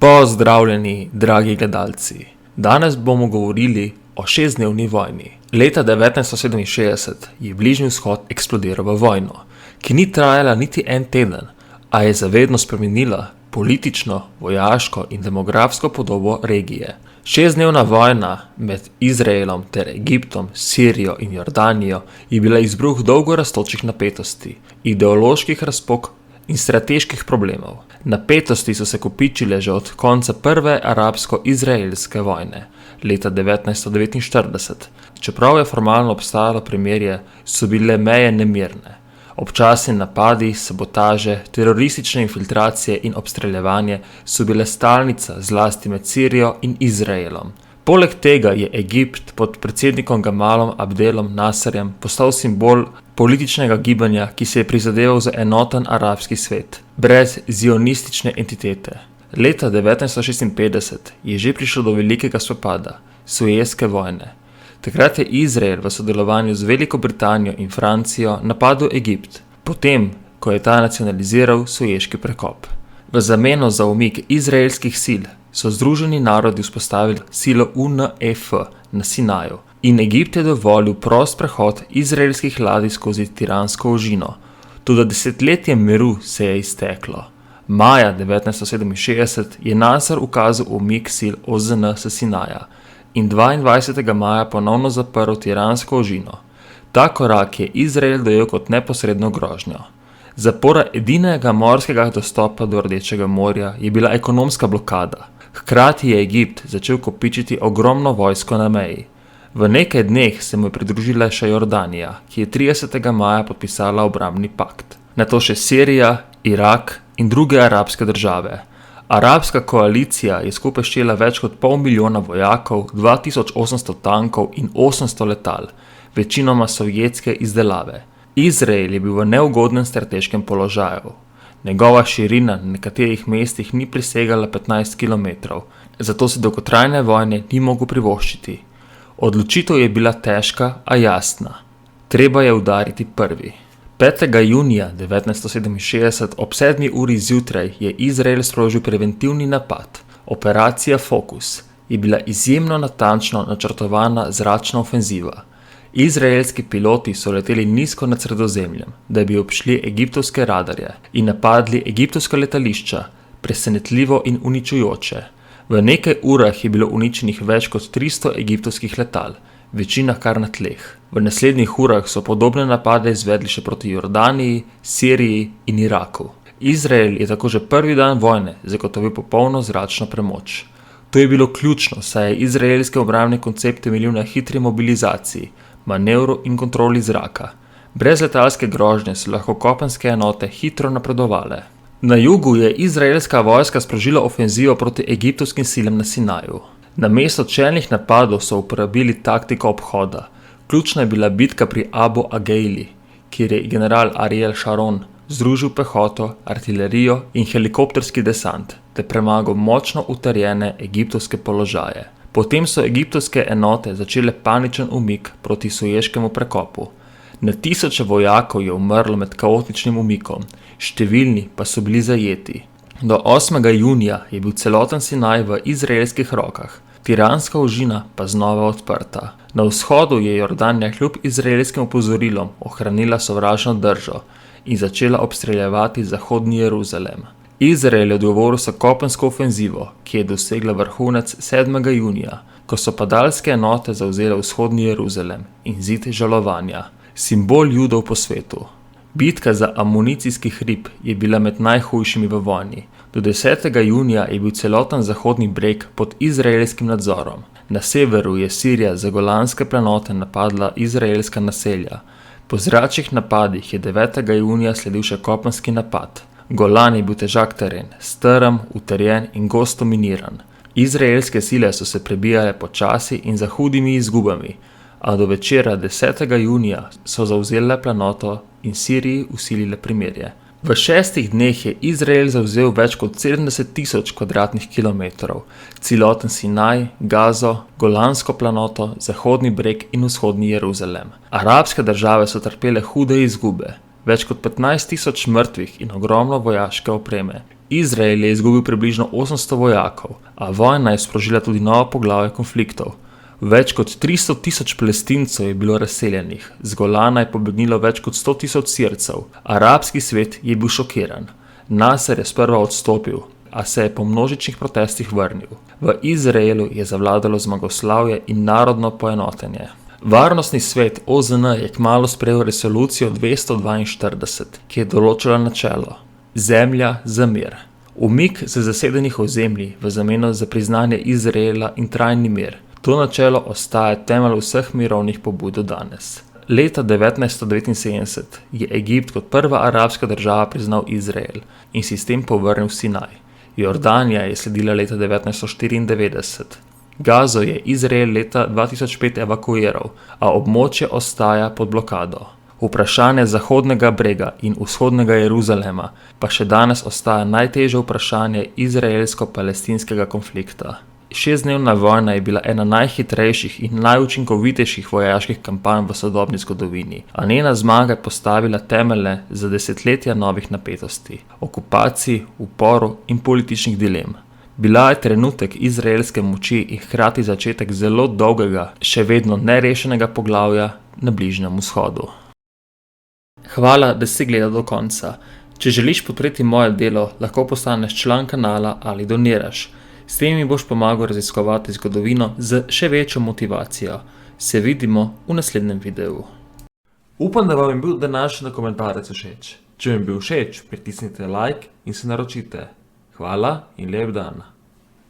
Pozdravljeni, dragi gledalci. Danes bomo govorili o 6-dnevni vojni. Leta 1967 je Bližnji vzhod eksplodiral v vojno, ki ni trajala niti en teden, a je zavedno spremenila politično, vojaško in demografsko podobo regije. 6-dnevna vojna med Izraelom ter Egiptom, Sirijo in Jordanijo je bila izbruh dolgo rastočih napetosti, ideoloških razpok in strateških problemov. Napetosti so se kopičile že od konca prve arabsko-izraelske vojne, leta 1949. Čeprav je formalno obstajalo premirje, so bile meje nemirne. Občasni napadi, sabotaže, teroristične infiltracije in obstreljevanje so bile stalnica zlasti med Sirijo in Izraelom. Poleg tega je Egipt pod predsednikom Gamalom Abdelom Nasserjem postal simbol političnega gibanja, ki se je prizadeval za enoten arabski svet, brez zionistične entitete. Leta 1956 je že prišlo do velikega spopada, Suezke vojne. Takrat je Izrael v sodelovanju z Veliko Britanijo in Francijo napadel Egipt, potem, ko je ta nacionaliziral Sueški prekop. V zameno za umik izraelskih sil so Združeni narodi vzpostavili silo UNEF na Sinaju in Egipt je dovolil prost prehod izraelskih ladij skozi tiransko ožino. Toda desetletje miru se je izteklo. Maja 1967 je Nasser ukazal umik sil OZN s Sinaja in 22. maja ponovno zaprl tiransko ožino. Ta korak je Izrael dojel kot neposredno grožnjo. Zapora edinega morskega dostopa do Rdečega morja je bila ekonomska blokada. Hkrati je Egipt začel kopičiti ogromno vojsko na meji. V nekaj dneh se mu je pridružila še Jordanija, ki je 30. maja podpisala obrambni pakt. Nato še Sirija, Irak in druge arabske države. Arabska koalicija je skupaj štela več kot 500,000 vojakov, 2800 tankov in 800 letal, večinoma sovjetske izdelave. Izrael je bil v neugodnem strateškem položaju. Njegova širina na nekaterih mestih ni presegala 15 km, zato se dolgotrajne vojne ni mogel privoščiti. Odločitev je bila težka, a jasna. Treba je udariti prvi. 5. junija 1967 ob 7. uri zjutraj je Izrael sprožil preventivni napad. Operacija Fokus je bila izjemno natančno načrtovana zračna ofenziva. Izraelski piloti so leteli nizko nad Sredozemljem, da bi obšli egiptovske radarje in napadli egiptovska letališča, presenetljivo in uničujoče. V nekaj urah je bilo uničenih več kot 300 egiptovskih letal, večina kar na tleh. V naslednjih urah so podobne napade izvedli še proti Jordaniji, Siriji in Iraku. Izrael je tako že prvi dan vojne zagotovil popolno zračno premoč. To je bilo ključno, saj je izraelski obrambni koncept temeljil na hitri mobilizaciji, manevru in kontroli zraka. Brez letalske grožnje so lahko kopenske enote hitro napredovale. Na jugu je izraelska vojska sprožila ofenzivo proti egiptovskim silam na Sinaju. Namesto čelnih napadov so uporabili taktiko obhoda. Ključna je bila bitka pri Abu Ageili, kjer je general Ariel Sharon združil pehoto, artilerijo in helikopterski desant, te premagal močno utrjene egiptovske položaje. Potem so egiptovske enote začele paničen umik proti Sueškemu prekopu. Na tisoče vojakov je umrlo med kaotičnim umikom, številni pa so bili zajeti. Do 8. junija je bil celoten Sinaj v izraelskih rokah, tiranska ožina pa znova odprta. Na vzhodu je Jordanija kljub izraelskim opozorilom ohranila sovražno držo in začela obstreljevati zahodni Jeruzalem. Izrael je odgovoril s kopensko ofenzivo, ki je dosegla vrhunec 7. junija, ko so padalske enote zavzele vzhodni Jeruzalem in zid žalovanja, simbol Judov po svetu. Bitka za amunicijski hrib je bila med najhujšimi v vojni. Do 10. junija je bil celoten zahodni breg pod izraelskim nadzorom. Na severu je Sirija za Golanske planote napadla izraelska naselja. Po zračnih napadih je 9. junija sledil še kopenski napad. Golan je bil težak teren, strm, utrjen in gosto miniran. Izraelske sile so se prebijale počasi in za hudimi izgubami, a do večera 10. junija so zavzele planoto in Siriji vsilile primirje. V 6 dneh je Izrael zavzel več kot 70,000 kvadratnih kilometrov, celoten Sinaj, Gazo, Golansko planoto, Zahodni breg in vzhodni Jeruzalem. Arabske države so trpele hude izgube. več kot 15.000 mrtvih in ogromno vojaške opreme. Izrael je izgubil približno 800 vojakov, a vojna je sprožila tudi nova poglavja konfliktov. Več kot 300.000 Palestincev je bilo razseljenih, z Golana je pobegnilo več kot 100.000 Sircev. Arabski svet je bil šokiran. Nasser je sprva odstopil, a se je po množičnih protestih vrnil. V Izraelu je zavladalo zmagoslavje in narodno poenotenje. Varnostni svet OZN je kmalu sprejel resolucijo 242, ki je določila načelo: zemlja za mir. Umik z zasedenih ozemlji v zameno za priznanje Izraela in trajni mir. To načelo ostaja temelj vseh mirovnih pobud do danes. Leta 1979 je Egipt kot prva arabska država priznal Izrael in si s tem povrnil Sinaj. Jordanija je sledila leta 1994. Gazo je Izrael leta 2005 evakuiral, a območje ostaja pod blokado. Vprašanje Zahodnega brega in Vzhodnega Jeruzalema pa še danes ostaja najtežje vprašanje izraelsko-palestinskega konflikta. 6-dnevna vojna je bila ena najhitrejših in najučinkovitejših vojaških kampanj v sodobni zgodovini, a njena zmaga je postavila temelje za desetletja novih napetosti, okupacij, uporov in političnih dilem. Bila je trenutek izraelske moči in hkrati začetek zelo dolgega, še vedno nerešenega poglavja na Bližnjem vzhodu. Hvala, da si gledal do konca. Če želiš podpreti moje delo, lahko postaneš član kanala ali doniraš. S tem mi boš pomagal raziskovati zgodovino z še večjo motivacijo. Se vidimo v naslednjem videu. Upam, da vam je bil današnji dokumentarec všeč. Če vam je bil všeč, pritisnite like in se naročite. Hvala in lep dan.